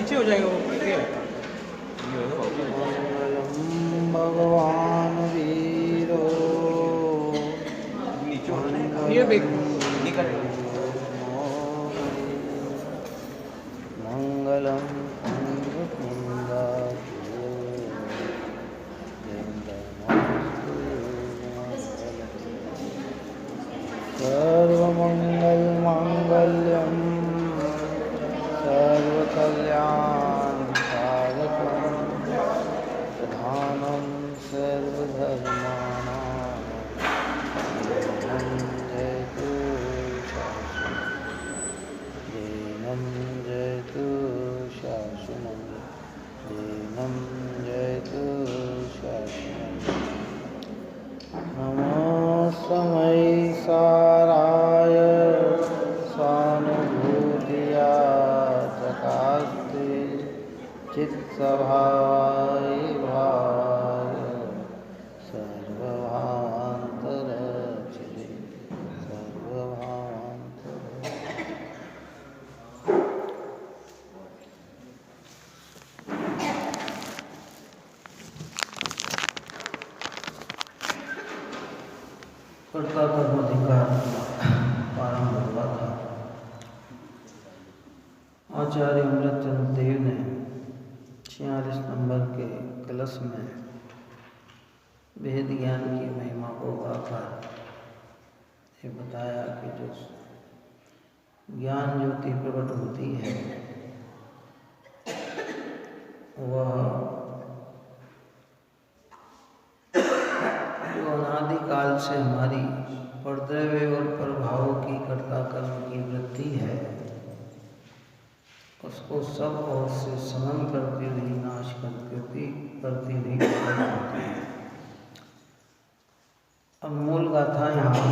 नीचे हो जाएगा वो मंगलम भगवान वीरो ये देख मंगलम सर्वमंगल मांगल्यम सर्वकल्याण साधकम प्रधानम सर्वधर्माणां दीनं जयतु शासनं दीनं जयतु शासनं नमोऽस्मै साराय स्वानुभूतिया चकास्ते चित्सभावाय भावाय सर्वभावान्तरचिरे सर्वभावान्तरचिरे। कर्ता कर्माधिकार प्रारंभ हुआ था। आचार्य अमृतचंद देव ने 46 नंबर के कलश में वेद ज्ञान की महिमा को गाकर ये बताया कि जो ज्ञान ज्योति प्रकट होती है वह जो अनादिकाल से हमारी परद्रव्य और प्रभावों की कर्ता कर्म की वृत्ति है उसको सब ओर से समन करती हुई नाश करती हुई प्रकट होती है। अब मूल गाथा यहाँ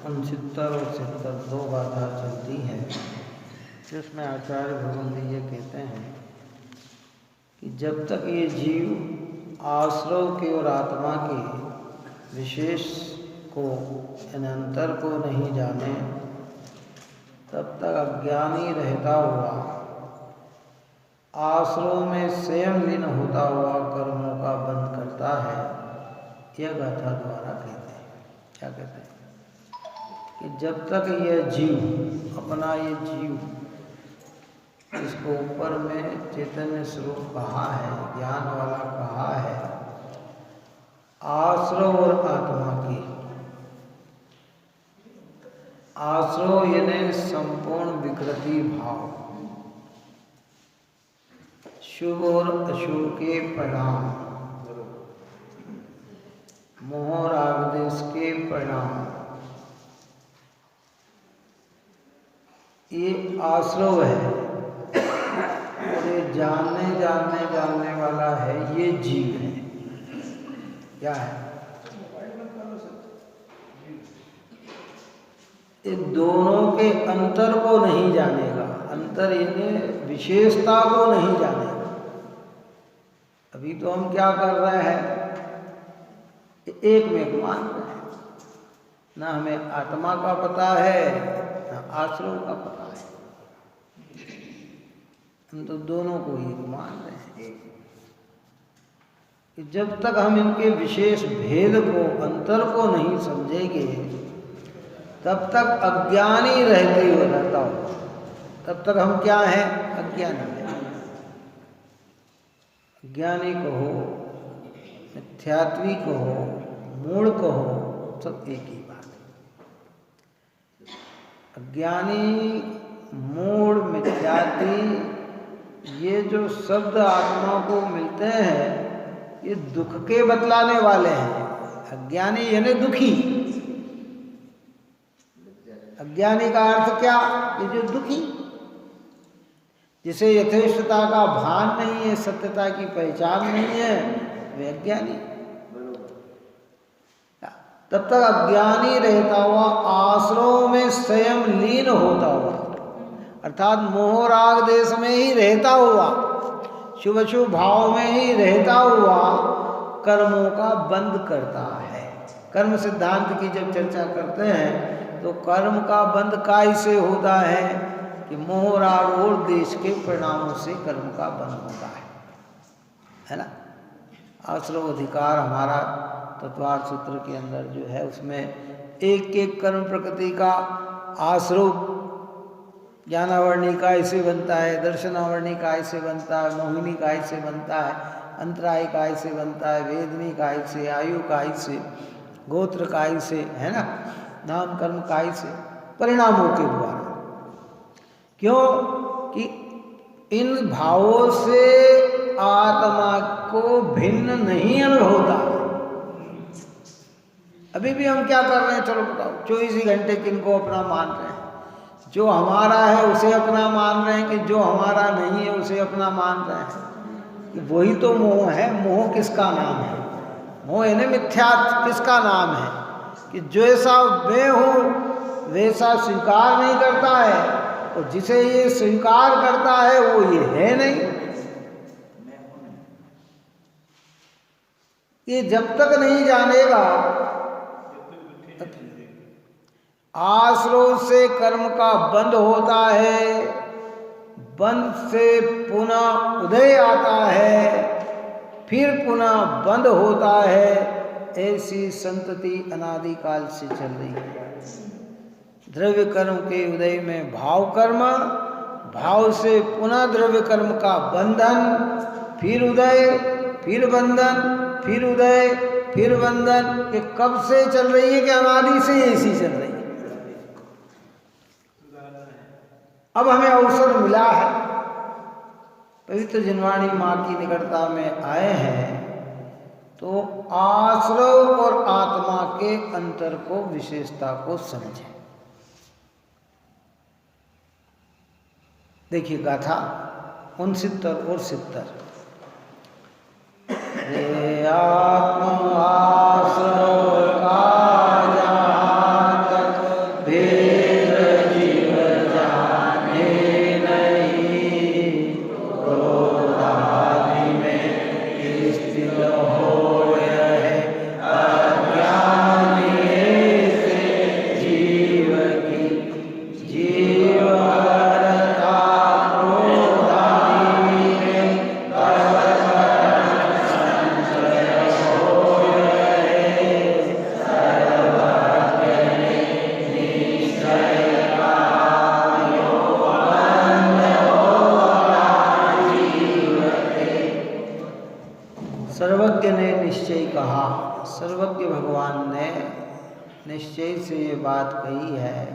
69 और 70 दो गाथा चलती है जिसमें आचार्य भगवंत ये कहते हैं कि जब तक ये जीव आश्रव के और आत्मा के विशेष को अंतर को नहीं जाने तब तक अज्ञानी रहता हुआ आश्रव में स्वयं लीन होता हुआ कर्मों का बंध करता है। यह गाथा द्वारा कहते हैं। क्या कहते हैं कि जब तक यह जीव अपना ये जीव इसको ऊपर में चैतन्य स्वरूप कहा है ज्ञान वाला कहा है आश्रव और आत्मा की आश्रव यानी संपूर्ण विकृति भाव शुभ और अशुभ के परिणाम मोह राग देश के परिणाम ये आश्रव है और ये जानने वाला है ये जीव है। क्या है ये दोनों के अंतर को नहीं जानेगा। अंतर यानी विशेषता को नहीं जानेगा। अभी तो हम क्या कर रहे हैं एक में मान रहे हैं ना हमें आत्मा का पता है ना आश्रव का पता है। हम तो दोनों को ही मान रहे हैं कि जब तक हम इनके विशेष भेद को अंतर को नहीं समझेंगे तब तक अज्ञानी रहते हुए रहता हो। तब तक हम क्या हैं अज्ञानी हैं। अज्ञानी कहो मिथ्यात्वी कहो मूढ़ कहो सब एक ही बात है। अज्ञानी मूढ़ मिथ्यात्वी ये जो शब्द आत्मा को मिलते हैं ये दुख के बतलाने वाले हैं। अज्ञानी यानी दुखी। अज्ञानी का अर्थ क्या ये जो दुखी जिसे यथेष्टता का भान नहीं है सत्यता की पहचान नहीं है वे अज्ञानी। तब तक अज्ञानी रहता हुआ आश्रव में स्वयं लीन होता हुआ अर्थात मोह राग देश में ही रहता हुआ शुभ शुभ भाव में ही रहता हुआ कर्मों का बंध करता है। कर्म सिद्धांत की जब चर्चा करते हैं तो कर्म का बंध काय से होता है कि मोह राग और देश के परिणामों से कर्म का बंध होता है ना। आश्रव अधिकार हमारा तत्वार्थ सूत्र के अंदर जो है उसमें एक एक कर्म प्रकृति का आश्रव ज्ञानावरणी काय से बनता है, दर्शनावरणी काय से बनता है, मोहिनी काय से बनता है, अंतराय काय से बनता है, वेदनी काय से, आयु काय से, गोत्र काय से, है ना, नाम कर्म काय से, परिणामों के द्वारा। क्यों कि इन भावों से आत्मा को भिन्न नहीं अनुभव होता। अभी भी हम क्या कर रहे हैं, चलो बताओ, 24 ही घंटे किनको अपना मान रहे हैं? जो हमारा है उसे अपना मान रहे हैं कि जो हमारा नहीं है उसे अपना मान रहे हैं? वही तो मोह है। मोह किसका नाम है? मोह है ना मिथ्या। किसका नाम है? कि जैसा मैं हूँ वैसा स्वीकार नहीं करता है, और जिसे ये स्वीकार करता है वो ये है नहीं। ये जब तक नहीं जानेगा, आश्रव से कर्म का बंध होता है, बंध से पुनः उदय आता है, फिर पुनः बंध होता है। ऐसी संतति अनादिकाल से चल रही है। द्रव्य कर्म के उदय में भाव कर्म, भाव से पुनः द्रव्य कर्म का बंधन, फिर उदय, फिर बंधन, फिर उदय, फिर बंधन। ये कब से चल रही है? कि अनादि से ऐसी चल रही है। अब हमें अवसर मिला है, पवित्र जिनवाणी माँ की निकटता में आए हैं, तो आश्रव और आत्मा के अंतर को, विशेषता को समझें। देखिए गाथा 69 और 70। रे आत्मा आश्रव का जहाँ तक भेद जीव जाने नहीं, क्रोध आदि में स्थित होय है अज्ञानी से जीव की जीवहरता क्रोध आदि में संशय होय है सर्वज्ञ निश्चय कायो बंध होता जीव के। सर्वज्ञ ने निश्चय कहा। सर्वज्ञ भगवान ने निश्चय से ये बात कही है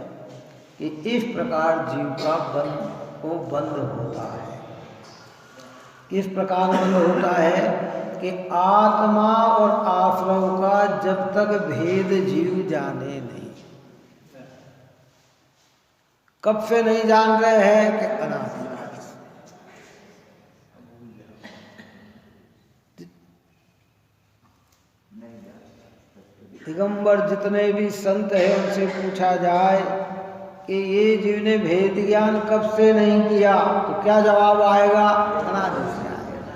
कि इस प्रकार जीव का बंध होता है। किस प्रकार बंध होता है? कि आत्मा और आश्रव का जब तक भेद जीव जाने नहीं। कब से नहीं जान रहे हैं? कि अनादि। दिगंबर जितने भी संत हैं उनसे पूछा जाए कि ये जीव ने भेद ज्ञान कब से नहीं किया, तो क्या जवाब आएगा? अनादि से आएगा।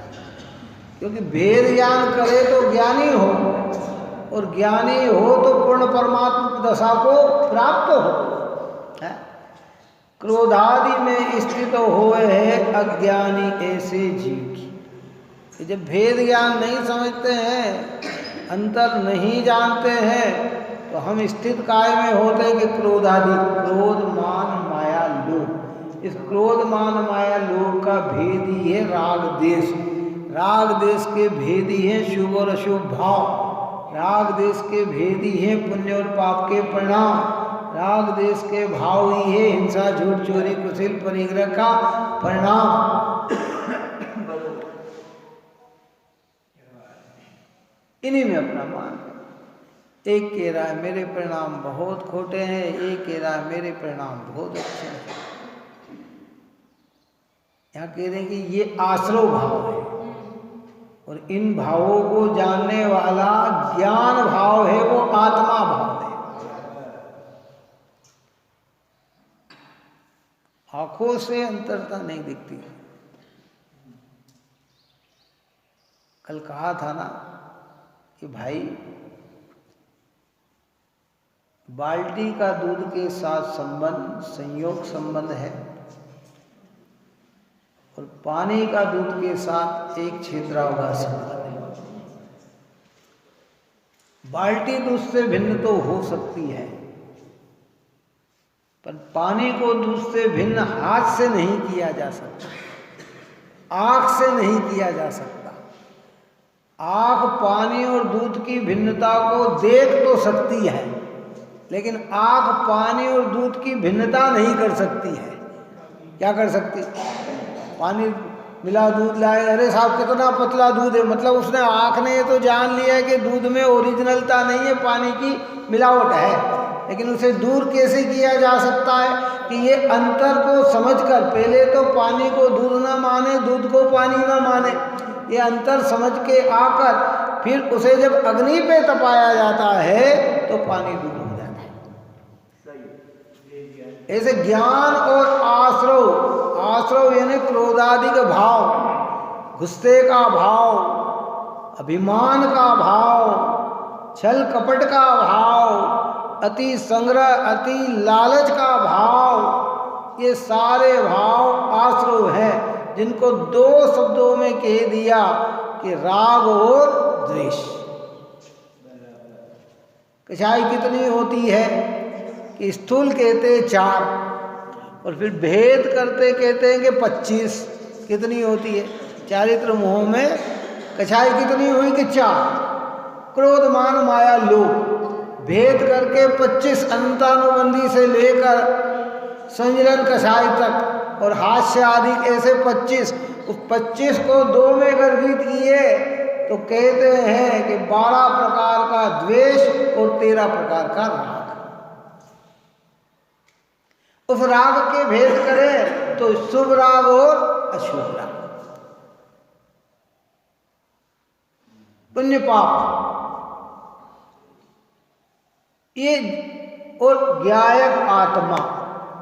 क्योंकि भेद ज्ञान करे तो ज्ञानी हो, और ज्ञानी हो तो पूर्ण परमात्मा दशा को प्राप्त हो। क्रोधादि में स्थित हुए है अज्ञानी ऐसे जीव की। जब भेद ज्ञान नहीं समझते हैं, अंतर नहीं जानते हैं, तो हम स्थित काय में होते हैं कि क्रोधादि, क्रोध मान माया लोभ। इस क्रोध मान माया लोभ का भेद ही है राग देश। राग देश के भेद ही है शुभ और अशुभ भाव। राग देश के भेद ही है पुण्य और पाप के परिणाम। राग देश के भाव ही है हिंसा, झूठ, चोरी, कुटिल, परिग्रह का परिणाम। इन्हीं में अपना मान है। एक कह रहा है मेरे परिणाम बहुत खोटे हैं, एक कह रहा है मेरे परिणाम बहुत अच्छे हैं। यहाँ कह रहे हैं कि ये आश्रव भाव है, और इन भावों को जानने वाला ज्ञान भाव है, वो आत्मा भाव है। आंखों से अंतरता नहीं दिखती। कल कहा था ना कि भाई बाल्टी का दूध के साथ संबंध संयोग संबंध है, और पानी का दूध के साथ एक क्षेत्रावकाश संबंध है। बाल्टी दूध से भिन्न तो हो सकती है, पर पानी को दूध से भिन्न हाथ से नहीं किया जा सकता, आँख से नहीं किया जा सकता। आँख पानी और दूध की भिन्नता को देख तो सकती है, लेकिन आँख पानी और दूध की भिन्नता नहीं कर सकती है। क्या कर सकती? पानी मिला दूध लाए, अरे साहब कितना पतला दूध है, मतलब उसने आँख ने ये तो जान लिया है कि दूध में ओरिजिनलता नहीं है, पानी की मिलावट है। लेकिन उसे दूर कैसे किया जा सकता है कि ये अंतर को समझकर, पहले तो पानी को दूध ना माने, दूध को पानी ना माने, ये अंतर समझ के आकर फिर उसे जब अग्नि पे तपाया जाता है तो पानी दूध हो जाता है। ऐसे ज्ञान और आश्रव, आश्रव यानी क्रोधादि का भाव, गुस्से का भाव, अभिमान का भाव, छल कपट का भाव, अति संग्रह, अति लालच का भाव, ये सारे भाव आश्रव हैं, जिनको दो शब्दों में कह दिया कि राग और द्वेष। कषाय कितनी होती है कि स्थूल कहते 4 और फिर भेद करते कहते हैं कि 25। कितनी होती है? चारित्र मोह में कषाय कितनी हुई कि 4। क्रोध मान माया लोभ भेद करके 25 अंतानुबंधी से लेकर संजलन कषाय तक और हास्य आदि ऐसे 25। उस 25 को 2 में गर्भित किए तो कहते हैं कि 12 प्रकार का द्वेष और 13 प्रकार का राग। उस राग के भेद करें तो शुभ राग और अशुभ राग, पुण्य पाप, ये और ज्ञायक आत्मा।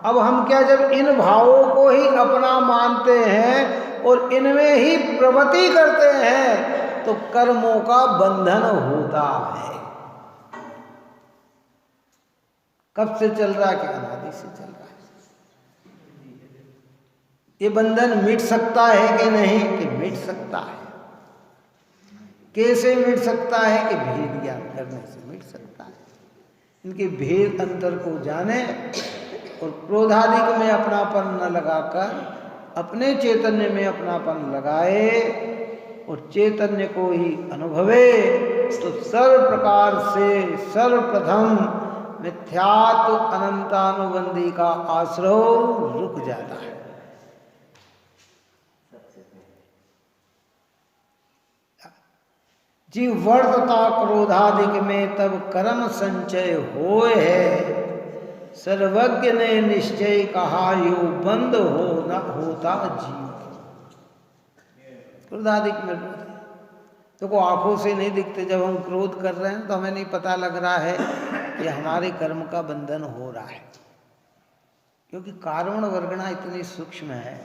अब हम क्या, जब इन भावों को ही अपना मानते हैं और इनमें ही प्रवृत्ति करते हैं तो कर्मों का बंधन होता है। कब से चल रहा है? कि अनादि से चल रहा है। ये बंधन मिट सकता है कि नहीं? कि मिट सकता है। कैसे मिट सकता है? कि भेद ज्ञान करने से मिट सकता है। इनके भेद अंतर को जाने और क्रोधादिक में अपनापन न लगाकर अपने चैतन्य में अपनापन लगाए और चैतन्य को ही अनुभवे तो सर्व प्रकार से सर्वप्रथम मिथ्यात्व अनंतानुबंधी का आश्रव रुक जाता है। जीव वर्तता क्रोधादिक में तब कर्म संचय होए है, सर्वज्ञ ने निश्चय कहा यो बंद हो न होता जीव। क्रोधादिक में देखो आंखों से नहीं दिखते, जब हम क्रोध कर रहे हैं तो हमें नहीं पता लग रहा है कि हमारे कर्म का बंधन हो रहा है, क्योंकि कारण वर्गणा इतनी सूक्ष्म है।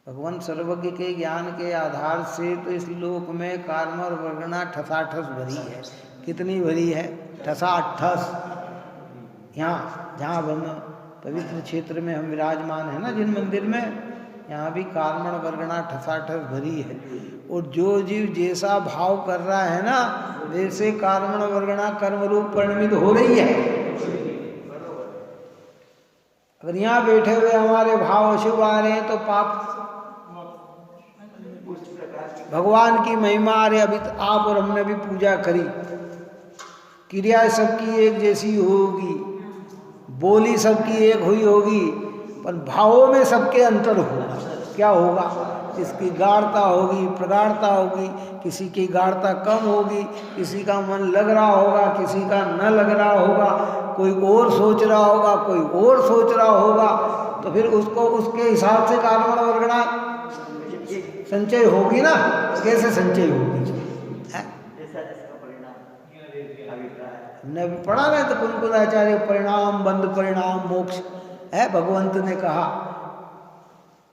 भगवान सर्वज्ञ के ज्ञान के आधार से तो इस लोक में कारण और वर्गणा ठसाठस भरी है। कितनी भरी है? ठसाठस। यहाँ जहाँ हम पवित्र क्षेत्र में हम विराजमान है ना, जिन मंदिर में, यहाँ भी कारण वर्गणा ठसाठस भरी है। और जो जीव जैसा भाव कर रहा है ना, वैसे कारण वर्गणा कर्म रूप परिणमित हो रही है। अगर यहाँ बैठे हुए हमारे भाव अशुभ आ रहे हैं तो पाप, भगवान की महिमा, अरे अभी तो आप और हमने भी पूजा करी, क्रिया सबकी एक जैसी होगी, बोली सबकी एक हुई होगी, पर भावों में सबके अंतर होगा। क्या होगा? किसकी गाढ़ता होगी, प्रगाढ़ता होगी, किसी की गाढ़ता कम होगी, किसी का मन लग रहा होगा, किसी का न लग रहा होगा, कोई और सोच रहा होगा, कोई और सोच रहा होगा। तो फिर उसको उसके हिसाब से कारण वर्गणा संचय होगी ना। कैसे संचय होगी? हमने अभी पढ़ा ना, तो कुलकुलाचार्य परिणाम बंध परिणाम मोक्ष है। भगवंत ने कहा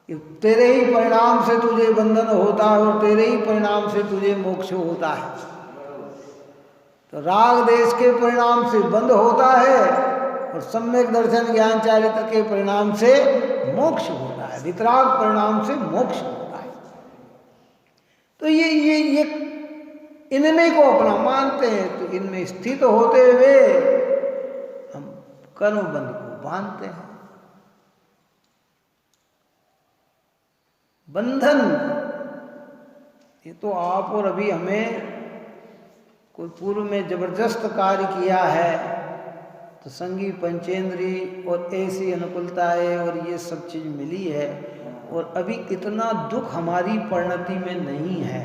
कि तेरे ही परिणाम से तुझे बंधन होता है और तेरे ही परिणाम से तुझे मोक्ष होता है। तो राग देश के परिणाम से बंध होता है और सम्यक दर्शन ज्ञान चारित्र के परिणाम से मोक्ष होता है, वितराग परिणाम से मोक्ष होता है। तो ये इनमें को अपना मानते हैं, तो इनमें स्थित होते हुए हम कर्म बंध को बांधते हैं। बंधन ये तो आप और अभी हमें कोई पूर्व में जबरदस्त कार्य किया है तो संगी पंचेंद्री और ऐसी अनुकूलताएं और ये सब चीज मिली है, और अभी इतना दुख हमारी परिणति में नहीं है।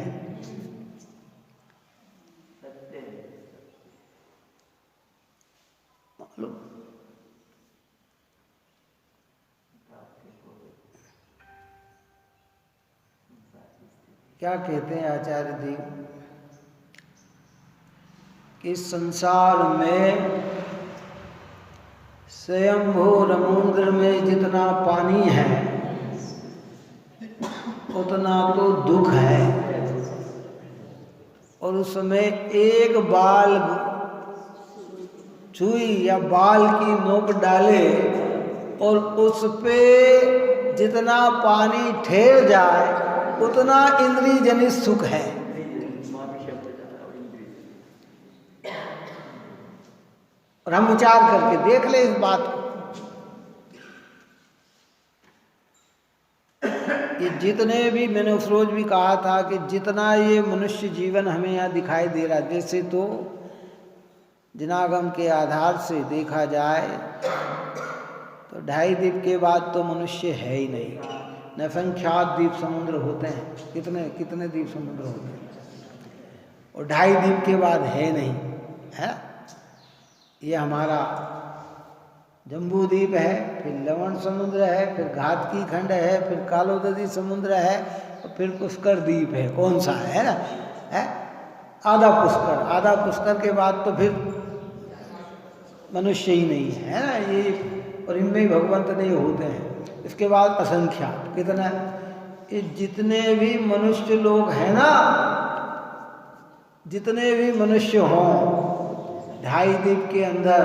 मालूम क्या कहते हैं आचार्य देव कि संसार में स्वयंभू समुद्र में जितना पानी है उतना तो दुख है, और उसमें एक बाल चुई या बाल की नोक डाले और उस पे जितना पानी ठहर जाए उतना इंद्रिय जनित सुख है। और हम विचार करके देख ले इस बात को। ये जितने भी, मैंने उस रोज भी कहा था कि जितना ये मनुष्य जीवन हमें यहाँ दिखाई दे रहा है, जैसे तो जिनागम के आधार से देखा जाए तो 2.5 द्वीप के बाद तो मनुष्य है ही नहीं। असंख्यात द्वीप समुद्र होते हैं, कितने कितने द्वीप समुद्र होते हैं, और 2.5 द्वीप के बाद है नहीं है। ये हमारा जम्बू द्वीप है, फिर लवण समुद्र है, फिर घातकी खंड है, फिर कालोदरी समुद्र है, और फिर पुष्कर द्वीप है। कौन सा है ना, है आधा पुष्कर। आधा पुष्कर के बाद तो फिर मनुष्य ही नहीं है ना ये, और इनमें ही भगवंत नहीं होते हैं। इसके बाद असंख्यात कितना, ये जितने भी मनुष्य लोग हैं ना, जितने भी मनुष्य हों 2.5 द्वीप के अंदर,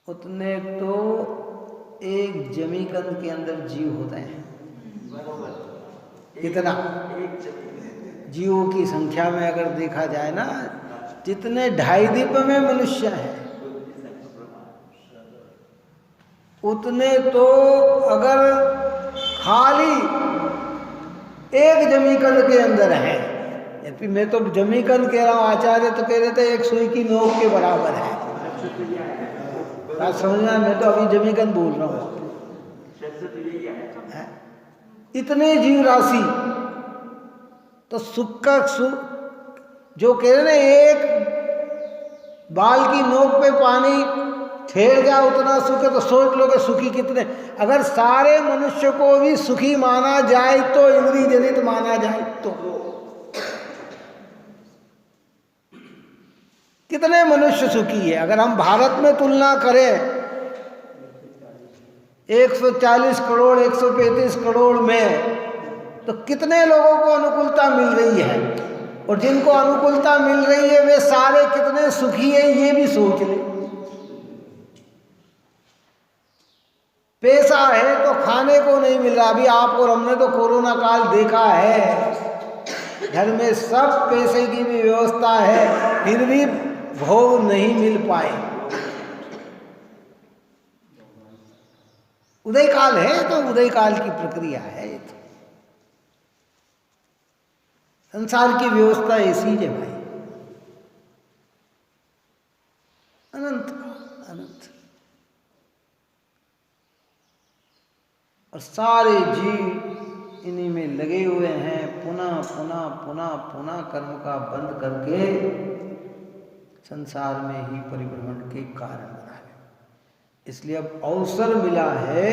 उतने तो एक जमीकंद के अंदर जीव होते हैं। कितना जीवों की संख्या में अगर देखा जाए ना, जितने 2.5 द्वीप में मनुष्य हैं उतने तो अगर खाली एक जमीकंद के अंदर है, मैं तो जमीकंद कह रहा हूँ, आचार्य तो कह रहे थे एक सुई की नोक के बराबर है। बात समझना, मैं तो अभी जमीकंद बोल रहा हूँ। इतने जीव राशि तो सुख का सुख जो कह रहे ना, एक बाल की नोक पे पानी ठहर जाए उतना सुख है, तो सोच लो कि सुखी कितने। अगर सारे मनुष्य को भी सुखी माना जाए तो, इंद्रिय जनित माना जाए तो कितने मनुष्य सुखी है। अगर हम भारत में तुलना करें 140 करोड़ 135 करोड़ में, तो कितने लोगों को अनुकूलता मिल रही है, और जिनको अनुकूलता मिल रही है वे सारे कितने सुखी हैं, ये भी सोच ले। पैसा है तो खाने को नहीं मिल रहा। अभी आप और हमने तो कोरोना काल देखा है, घर में सब पैसे की भी व्यवस्था है, फिर भी भोग नहीं मिल पाए। उदय काल है तो उदय काल की प्रक्रिया है। ये तो संसार की व्यवस्था ऐसी है भाई, अनंत अनंत। और सारे जीव इन्हीं में लगे हुए हैं, पुनः पुनः पुनः पुनः कर्म का बंद करके संसार में ही परिभ्रमण के कारण बना है। इसलिए अब अवसर मिला है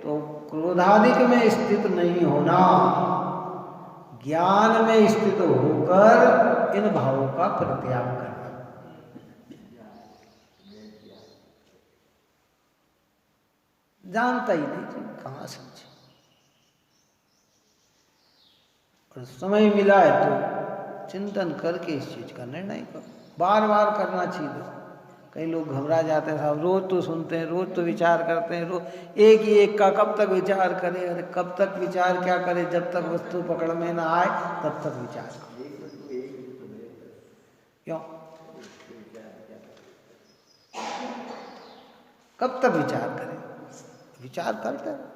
तो क्रोधादिक में स्थित नहीं होना, ज्ञान में स्थित होकर इन भावों का परित्याग करना। जानता ही नहीं कहाँ समझे, और समय मिला है तो चिंतन करके इस चीज का निर्णय करो। बार बार करना चाहिए, कई लोग घबरा जाते हैं साहब, रोज तो सुनते हैं, रोज तो विचार करते हैं, रोज एक ही एक का कब तक विचार करें। अरे कब तक विचार क्या करें, जब तक वस्तु पकड़ में ना आए तब तक विचार क्यों, कब तक विचार करें, विचार करते हैं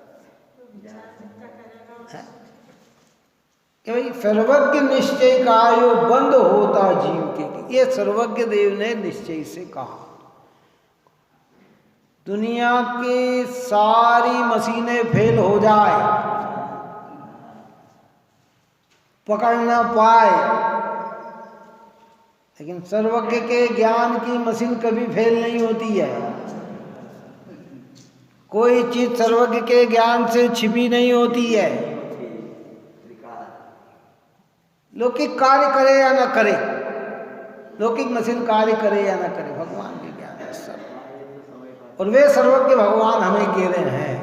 कि भाई सर्वज्ञ निश्चय का यो बंद होता जीव के, ये सर्वज्ञ देव ने निश्चय से कहा। दुनिया की सारी मशीनें फेल हो जाए, पकड़ न पाए, लेकिन सर्वज्ञ के ज्ञान की मशीन कभी फेल नहीं होती है। कोई चीज सर्वज्ञ के ज्ञान से छिपी नहीं होती है। लौकिक कार्य करे या न करे, लौकिक मशीन कार्य करे या न करे, भगवान के ज्ञान है सब, और वे सर्वज्ञ भगवान हमें कह रहे हैं।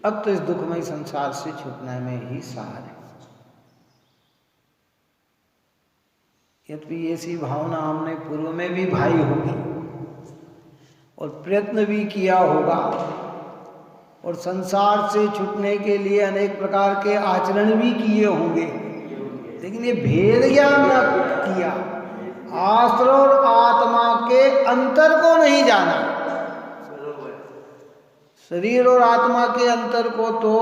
अब तो इस दुखमय संसार से छूटने में ही सार है। यद्यपि ऐसी भावना हमने पूर्व में भी भाई होगी और प्रयत्न भी किया होगा, और संसार से छूटने के लिए अनेक प्रकार के आचरण भी किए होंगे, लेकिन ये भेद ज्ञान न किया, आश्रय और आत्मा के अंतर को नहीं जाना। शरीर और आत्मा के अंतर को तो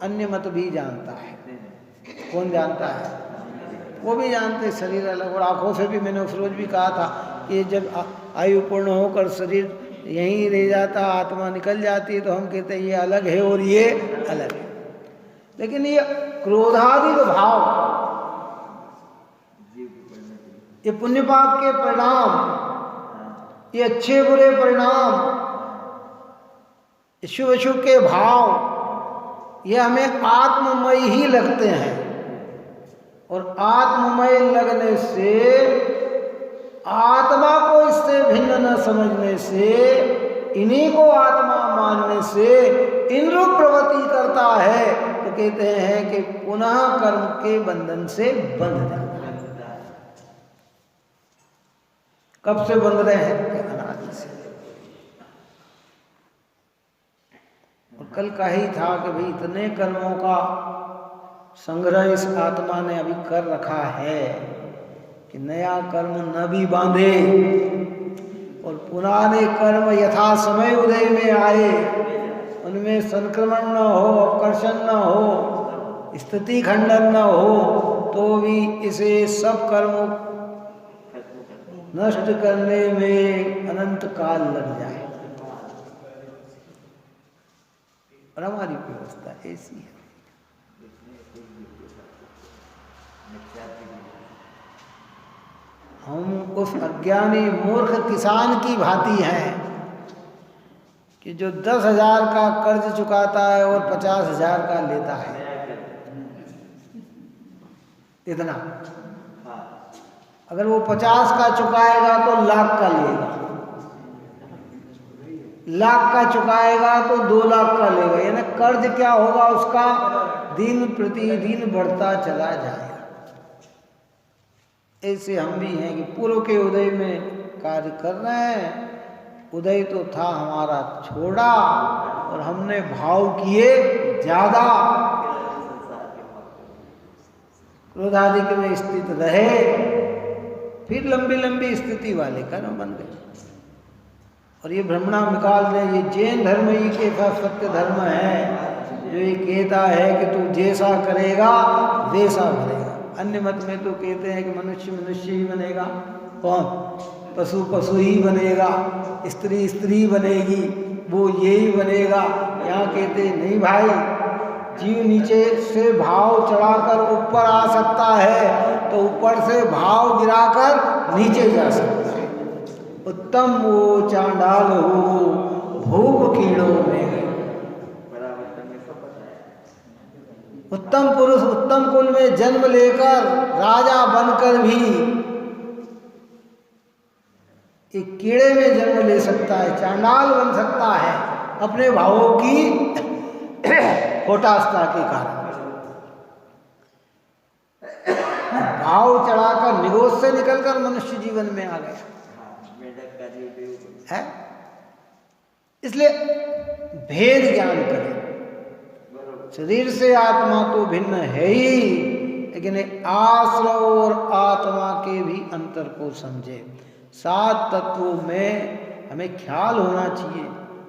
अन्य मत भी जानता है। कौन जानता है? वो भी जानते, शरीर अलग। और आंखों से भी मैंने उस रोज भी कहा था कि जब आयु पूर्ण होकर शरीर यहीं रह जाता, आत्मा निकल जाती है, तो हम कहते हैं ये अलग है और ये अलग है। लेकिन ये क्रोधादि भाव, ये पुण्य पाप के परिणाम, ये अच्छे बुरे परिणाम, शुभ अशुभ के भाव, ये हमें आत्ममय ही लगते हैं। और आत्ममय लगने से, आत्मा को इससे भिन्न न समझने से, इन्हीं को आत्मा मानने से इंद्र प्रवृत्ति करता है, तो कहते हैं कि पुनः कर्म के बंधन से बंध जाता है। कब से बंध रहे हैं? अनादि से। और कल का ही था कि भाई इतने कर्मों का संग्रह इस आत्मा ने अभी कर रखा है कि नया कर्म न भी बांधे, और पुराने कर्म यथा समय उदय में आए, उनमें संक्रमण न हो, अपकर्षण न हो, स्थिति खंडन न हो, तो भी इसे सब कर्म नष्ट करने में अनंत काल लग जाए। और हमारी व्यवस्था ऐसी है। हम उस अज्ञानी मूर्ख किसान की भांति हैं कि जो 10,000 का कर्ज चुकाता है और 50,000 का लेता है। इतना अगर वो 50 का चुकाएगा तो लाख का लेगा, लाख का चुकाएगा तो 2 लाख का लेगा। यानी कर्ज क्या होगा उसका, दिन प्रतिदिन बढ़ता चला जाएगा। ऐसे हम भी हैं कि पूर्व के उदय में कार्य कर रहे हैं। उदय तो था हमारा छोड़ा और हमने भाव किए ज्यादा, क्रोधाधिक में स्थित रहे, फिर लंबी लंबी स्थिति वाले कर्म बन गए। और ये भ्रमणा निकाल दे, ये जैन धर्म ही के साथ सत्य धर्म है, जो ये कहता है कि तू जैसा करेगा वैसा भरेगा। अन्य मत में तो कहते हैं कि मनुष्य मनुष्य ही बनेगा, कौन, पशु पशु ही बनेगा, स्त्री स्त्री बनेगी, वो यही बनेगा। यहाँ कहते नहीं भाई, जीव नीचे से भाव चढ़ाकर ऊपर आ सकता है, तो ऊपर से भाव गिराकर नीचे जा सकता है। उत्तम वो चांडाल हो भोग कीड़ों में गए। उत्तम पुरुष उत्तम कुल में जन्म लेकर राजा बनकर भी एक कीड़े में जन्म ले सकता है, चांडाल बन सकता है अपने भावों की होटास्था के कारण। भाव चढ़ाकर निगोज से निकलकर मनुष्य जीवन में आ गया है। इसलिए भेद ज्ञान करें। शरीर से आत्मा तो भिन्न है ही, लेकिन आश्रव और आत्मा के भी अंतर को समझे। 7 तत्वों में हमें ख्याल होना चाहिए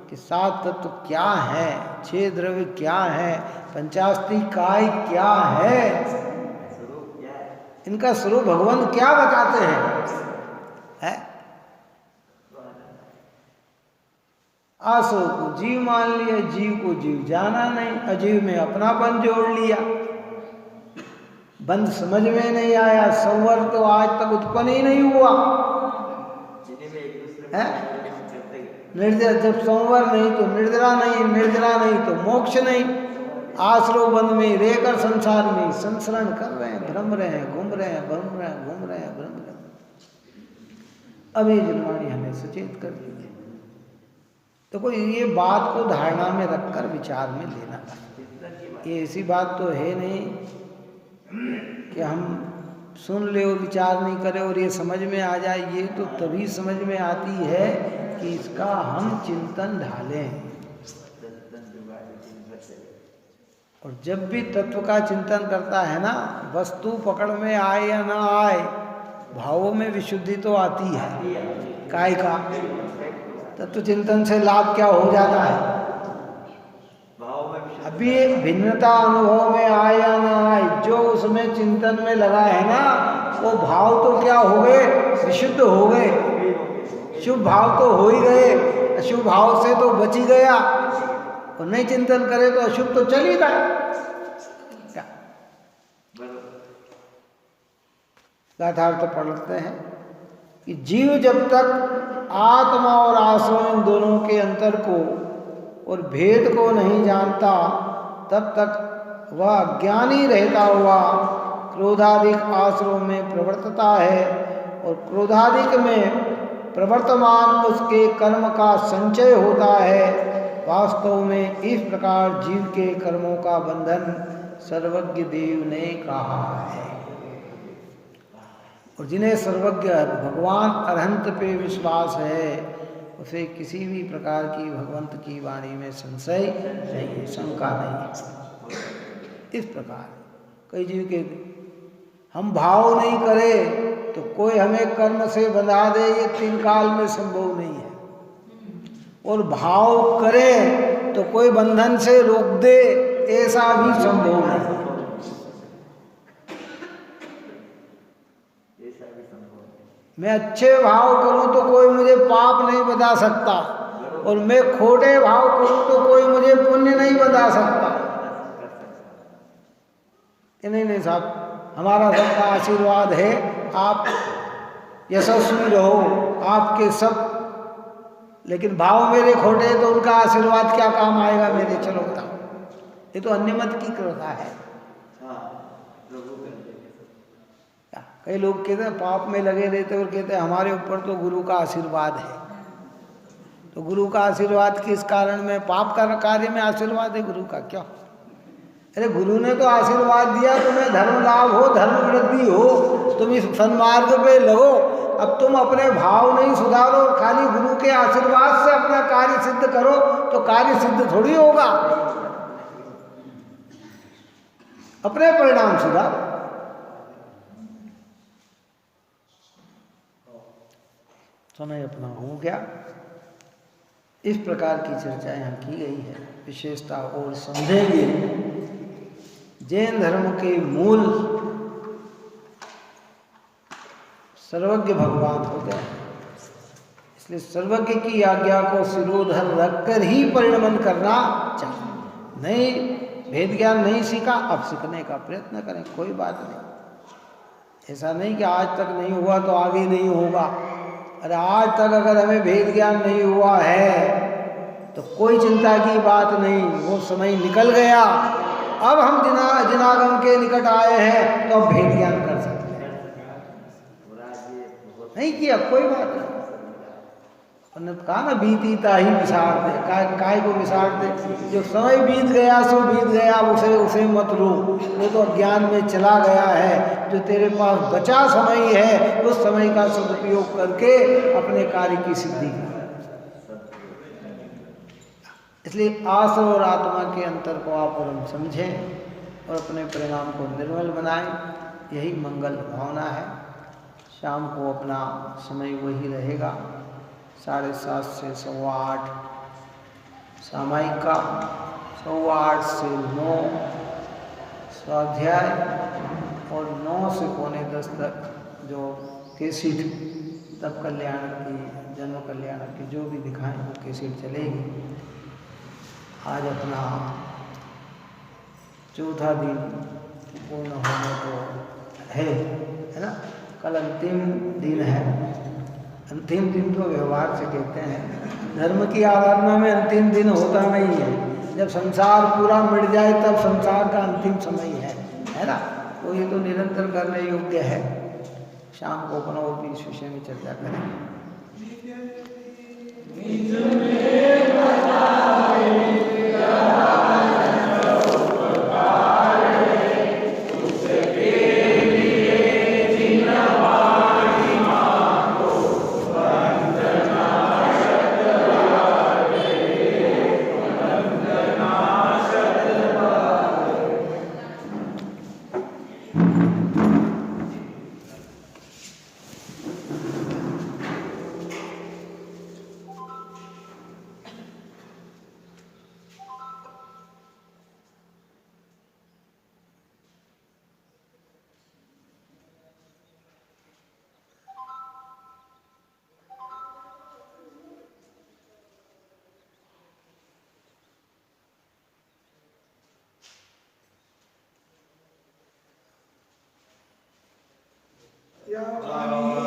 कि 7 तत्व क्या है, 6 द्रव्य क्या है, पंचास्ती काय क्या है, इनका स्वरूप भगवान क्या बताते हैं, आसो को जीव मान लिया, जीव को जीव जाना नहीं, अजीव में अपनापन जोड़ लिया, बंध समझ में नहीं आया, संवर तो आज तक उत्पन्न ही नहीं हुआ है। निर्जरा, जब संवर नहीं तो निर्जरा नहीं, निर्जरा नहीं तो मोक्ष नहीं। आश्रव बंध में रहकर संसार में संसरण कर रहे हैं, भ्रम रहे हैं, घूम रहे हैं, भ्रम रहे हैं, घूम रहे हैं, भ्रम रहे हैं। अभी जन्माणी हमें सचेत कर दी है। तो कोई ये बात को धारणा में रखकर विचार में लेना, ये ऐसी बात तो है नहीं कि हम सुन ले और विचार नहीं करें और ये समझ में आ जाए। ये तो तभी समझ में आती है कि इसका हम चिंतन ढालें। और जब भी तत्व का चिंतन करता है ना, वस्तु पकड़ में आए या ना आए, भावों में विशुद्धि तो आती है। काय का तत्व चिंतन से लाभ क्या हो जाता है? अभी भिन्नता अनुभव में आए या ना आए, जो उसमें चिंतन में लगा है ना, वो भाव तो क्या हो गए? विशुद्ध हो गए। शुभ भाव तो हो ही गए, अशुभ भाव से तो बच ही गया। और नहीं चिंतन करे तो अशुभ तो चल ही रहा। यथार्थ पढ़ते हैं कि जीव जब तक आत्मा और आश्रव इन दोनों के अंतर को और भेद को नहीं जानता, तब तक वह अज्ञानी रहता हुआ क्रोधाधिक आश्रव में प्रवर्तता है, और क्रोधाधिक में प्रवर्तमान उसके कर्म का संचय होता है। वास्तव में इस प्रकार जीव के कर्मों का बंधन सर्वज्ञ देव ने कहा है। और जिन्हें सर्वज्ञ भगवान अरहंत पे विश्वास है, उसे किसी भी प्रकार की भगवंत की वाणी में संशय नहीं, शंका नहीं। इस प्रकार कई जीव के हम भाव नहीं करें तो कोई हमें कर्म से बंधा दे, ये 3 काल में संभव नहीं है। और भाव करे तो कोई बंधन से रोक दे, ऐसा भी संभव नहीं। मैं अच्छे भाव करूं तो कोई मुझे पाप नहीं बता सकता, और मैं खोटे भाव करूं तो कोई मुझे पुण्य नहीं बता सकता। नहीं साहब, हमारा सबका आशीर्वाद है, आप यशस्वी रहो, आपके सब, लेकिन भाव मेरे खोटे तो उनका आशीर्वाद क्या काम आएगा मेरे? चलो बताओ, ये तो अन्यमत की कृपा है। कई लोग कहते हैं पाप में लगे रहते और कहते हैं हमारे ऊपर तो गुरु का आशीर्वाद है। तो गुरु का आशीर्वाद किस कारण में? पाप का कार्य में आशीर्वाद है गुरु का, क्यों? अरे गुरु ने तो आशीर्वाद दिया, तुम्हें धर्म लाभ हो, धर्म वृद्धि हो, तुम इस सन्मार्ग पे लगो। अब तुम अपने भाव नहीं सुधारो, खाली गुरु के आशीर्वाद से अपना कार्य सिद्ध करो, तो कार्य सिद्ध थोड़ी होगा। अपने परिणाम सुधार। समय अपना हो गया। इस प्रकार की चर्चा यहाँ की गई है। विशेषता और समझेंगे जैन धर्म के मूल सर्वज्ञ भगवान होते हैं, इसलिए सर्वज्ञ की आज्ञा को सिरोधर रखकर ही परिणमन करना चाहिए। नहीं भेद ज्ञान नहीं सीखा, अब सीखने का प्रयत्न करें, कोई बात नहीं। ऐसा नहीं कि आज तक नहीं हुआ तो आगे नहीं होगा। अरे आज तक अगर हमें भेद ज्ञान नहीं हुआ है तो कोई चिंता की बात नहीं, वो समय निकल गया। अब हम जिनागम के निकट आए हैं तो अब भेद ज्ञान कर सकते हैं। नहीं किया कोई बात नहीं, उन्होंने कहा ना बीतीता ही विसार दे, काय को विसार दे, जो समय बीत गया सो बीत गया, उसे मत रो, वो तो अज्ञान में चला गया है। जो तेरे पास बचा समय है उस समय का सदुपयोग करके अपने कार्य की सिद्धि कर। इसलिए आश्रय और आत्मा के अंतर को आप और हम समझें और अपने परिणाम को निर्मल बनाएं, यही मंगल भावना है। शाम को अपना समय वही रहेगा 7:30 से 8:15 सामायिक का, 8:15 से 9 स्वाध्याय और 9 से 9:45 तक जो कैसेट तब कल्याणक की, जन्म कल्याणक की जो भी दिखाएं वो कैसेट चलेगी। आज अपना चौथा दिन पूर्ण होने को है ना। कल अंतिम दिन है। अंतिम दिन तो व्यवहार से कहते हैं, धर्म की आराधना में अंतिम दिन होता नहीं है। जब संसार पूरा मिट जाए तब संसार का अंतिम समय है ना। तो ये तो निरंतर करने योग्य है। शाम को अपन और भी इस विषय में चर्चा करेंगे। Yeah.